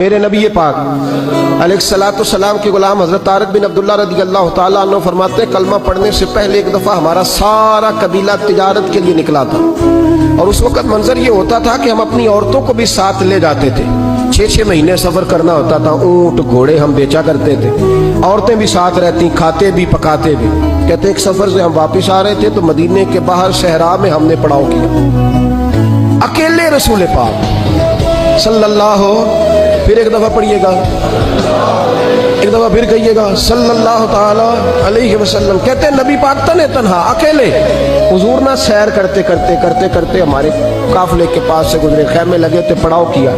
میرے نبی پاک علیہ السلام کے غلام حضرت طارق بن عبداللہ رضی اللہ تعالیٰ عنہ فرماتے ہیں کلمہ پڑھنے سے پہلے ایک دفعہ ہمارا سارا قبیلہ تجارت کے لیے نکلا تھا، اور اس وقت منظر یہ ہوتا تھا کہ ہم اپنی عورتوں کو بھی ساتھ لے جاتے تھے۔ 6 مہینے سفر کرنا ہوتا تھا، اونٹ گھوڑے ہم بیچا کرتے تھے، عورتیں بھی ساتھ رہتی، کھاتے بھی پکاتے بھی۔ کہتے ہیں ایک سفر سے ہم واپس آ رہے تھے تو مدینے کے باہر صحرا میں ہم نے پڑاؤ کیا، اکیلے رسول پاک صلی اللہ پھر ایک دفعہ پڑھیے گا، ایک دفعہ پھر کہیے گا صلی اللہ تعالی علیہ وسلم۔ کہتے ہیں نبی پاک تنے تنہا اکیلے حضور نہ سیر کرتے کرتے کرتے کرتے ہمارے قافلے کے پاس سے گزرے، خیمے لگے تھے، پڑاؤ کیا،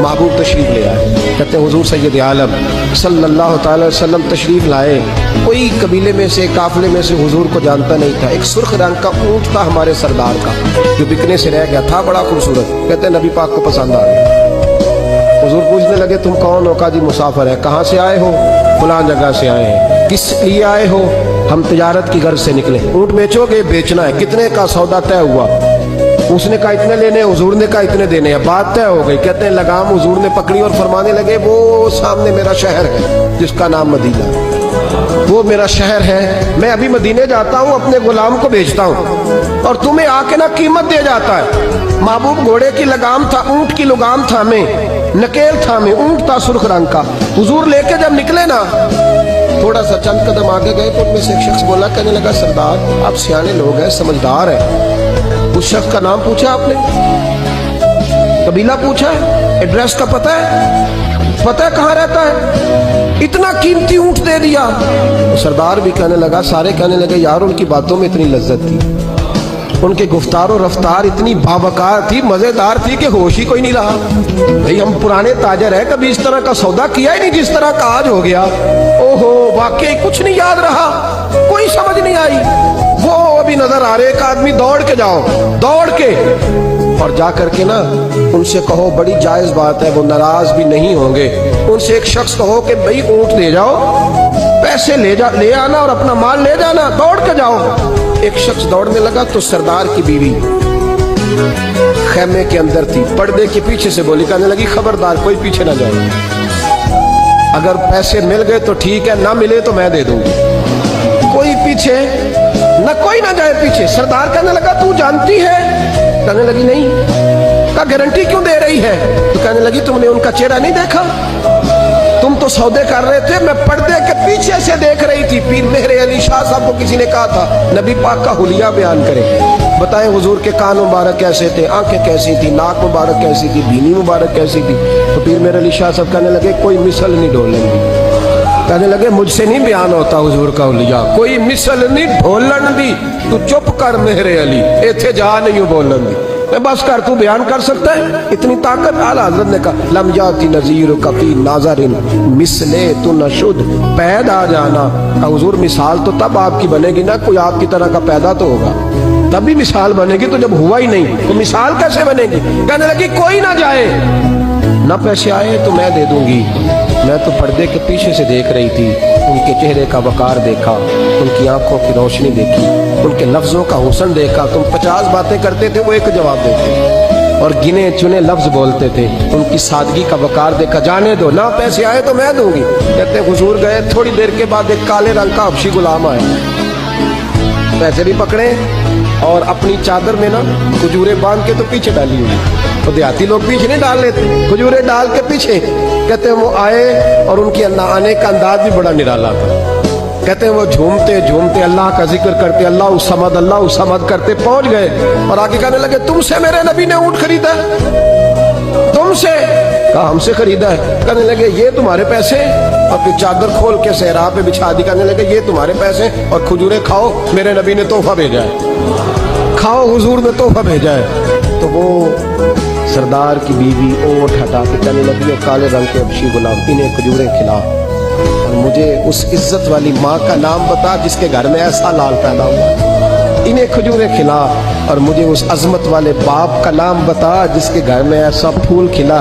محبوب تشریف لے آئے۔ کہتے ہیں حضور سید عالم صلی اللہ تعالی وسلم تشریف لائے، کوئی قبیلے میں سے قافلے میں سے حضور کو جانتا نہیں تھا۔ ایک سرخ رنگ کا اونٹ تھا ہمارے سردار کا جو بکنے سے رہ گیا تھا، بڑا خوبصورت۔ کہتے ہیں نبی پاک کو پسند آ گیا۔ حضور پوچھنے لگے تم کون ہو؟ کہا جی مسافر ہے۔ کہاں سے آئے ہو؟ فلاں جگہ سے آئے ہیں۔ کس لیے آئے ہو؟ ہم تجارت کی غرض سے نکلے۔ اونٹ بیچو گے؟ بیچنا ہے۔ کتنے کا سودا طے ہوا؟ اس نے کہا اتنے لینے، حضور نے کہا اتنے دینے ہیں، بات طے ہو گئی۔ کہتے ہیں لگام حضور نے پکڑی اور فرمانے لگے وہ سامنے میرا شہر ہے جس کا نام مدینہ ہے، وہ میرا شہر ہے، میں ابھی مدینے جاتا ہوں، اپنے غلام کو بھیجتا ہوں اور تمہیں آ کے نہ قیمت دے جاتا ہے۔ محبوب گھوڑے کی لگام تھا، اونٹ کی لگام تھا، میں نکیل تھا، میں اونٹ تھا سرخ رنگ کا۔ حضور لے کے جب نکلے نا، تھوڑا سا چند قدم آگے گئے تو ان میں سے ایک شخص بولا، کہنے لگا سردار آپ سیانے لوگ ہیں، سمجھدار ہیں۔ اس شخص کا نام پوچھا آپ نے، قبیلہ پوچھا ہے، ایڈریس کا پتہ ہے، پتہ ہے کہاں رہتا ہے، اتنا قیمتی اونٹ دے دیا۔ سردار بھی کہنے لگا، سارے کہنے لگے یار ان کی باتوں میں اتنی لذت تھی، ان کے گفتار و رفتار اتنی باوقار تھی، مزیدار تھی کہ ہوش ہی کوئی نہیں رہا۔ بھئی ہم پرانے تاجر ہیں، کبھی اس طرح کا سودا کیا ہی نہیں جس طرح کا آج ہو گیا۔ اوہو واقعی کچھ نہیں یاد رہا، کوئی سمجھ نہیں آئی۔ وہ ابھی نظر آ رہے، ایک آدمی دوڑ کے جاؤ، دوڑ کے اور جا کر کے نا ان سے کہو بڑی جائز بات ہے، وہ ناراض بھی نہیں ہوں گے۔ ان سے ایک شخص کہو کہ بھئی اونٹ لے جاؤ، پیسے لے آنا اور اپنا مال لے جانا، دوڑ کے جاؤ۔ ایک شخص دوڑنے لگا تو سردار کی بیوی خیمے کے اندر تھی، پردے کے پیچھے سے بولی، کہنے لگی خبردار کوئی پیچھے نہ جائے، اگر پیسے مل گئے تو ٹھیک ہے، نہ ملے تو میں دے دوں گی، کوئی پیچھے نہ، کوئی نہ جائے پیچھے۔ سردار کہنے لگا تو جانتی ہے؟ کہنے لگی نہیں۔ کہا گارنٹی کیوں دے رہی ہے؟ تو کہنے لگی تم نے ان کا چہرہ نہیں دیکھا؟ تم تو سودے کر رہے تھے، میں پردے کے پیچھے سے دیکھ رہی تھی۔ پیر مہر علی شاہ صاحب کو کسی نے کہا تھا نبی پاک کا حلیہ بیان کرے، بتائیں حضور کے کان مبارک کیسے تھے، آنکھیں کیسی تھی، ناک مبارک کیسی تھی، بینی مبارک کیسی تھی۔ تو پیر مہر علی شاہ صاحب کہنے لگے کوئی مثل نہیں ڈھولن دی، کہنے لگے مجھ سے نہیں بیان ہوتا حضور کا حلیہ، کوئی مثل نہیں ڈھولن دی، تو چپ کر مہر علی، ایتھے جا نہیں بولن دی، بس کر، تو بیان کر سکتا ہے اتنی طاقت۔ اعلیٰ حضرت نے کہا لم یاتی نذیر کفی ناظر مثلے تو نشد، پید آ جانا۔ حضور مثال تو تب آپ کی بنے گی نا، کوئی آپ کی طرح کا پیدا تو ہوگا، تبھی مثال بنے گی، تو جب ہوا ہی نہیں تو مثال کیسے بنے گی؟ کہنے لگی کوئی نہ جائے، نہ پیسے آئے تو میں دے دوں گی۔ میں تو پردے کے پیچھے سے دیکھ رہی تھی، ان کے چہرے کا وقار دیکھا، ان کی آنکھوں کی روشنی دیکھی، ان کے لفظوں کا حسن دیکھا۔ تم 50 باتیں کرتے تھے، وہ ایک جواب دیتے اور گنے چنے لفظ بولتے تھے، ان کی سادگی کا وقار دیکھا۔ جانے دو، نہ پیسے آئے تو میں دوں گی۔ کہتے ہیں حضور گئے، تھوڑی دیر کے بعد ایک کالے رنگ کا حبشی غلام آئے، پیسے بھی پکڑے اور اپنی چادر میں نا کھجورے باندھ کے تو پیچھے ڈالی ہوئی، تو دیہاتی لوگ پیچھے نہیں ڈال لیتے، کھجورے ڈال کے پیچھے۔ کہتے ہیں وہ آئے اور ان کی آنے کا انداز بھی بڑا نرالا تھا۔ کہتے ہیں وہ جھومتے جھومتے اللہ کا ذکر کرتے، اللہ الصمد کرتے پہنچ گئے اور آگے کہنے لگے تم سے میرے نبی نے اونٹ خریدا ہے؟ تم سے؟ کہا ہم سے خریدا ہے۔ کہنے لگے یہ تمہارے پیسے؟ اور پھر چادر کھول کے صحرا پہ بچھا دی، کہنے لگے یہ تمہارے پیسے اور کھجورے کھاؤ، میرے نبی نے تحفہ بھیجا ہے، کھاؤ حضور نے تحفہ بھیجا ہے۔ تو وہ سردار کی بیوی اونٹ ہٹا کے کہنے لگی اور کالے رنگ کے حبشی غلام انہیں کھجورے کھلا اور مجھے اس عزت والی ماں کا نام بتا جس کے گھر میں ایسا لال پیدا ہوا، انہیں کھجورے کھلا اور مجھے اس عظمت والے باپ کا نام بتا جس کے گھر میں ایسا پھول کھلا۔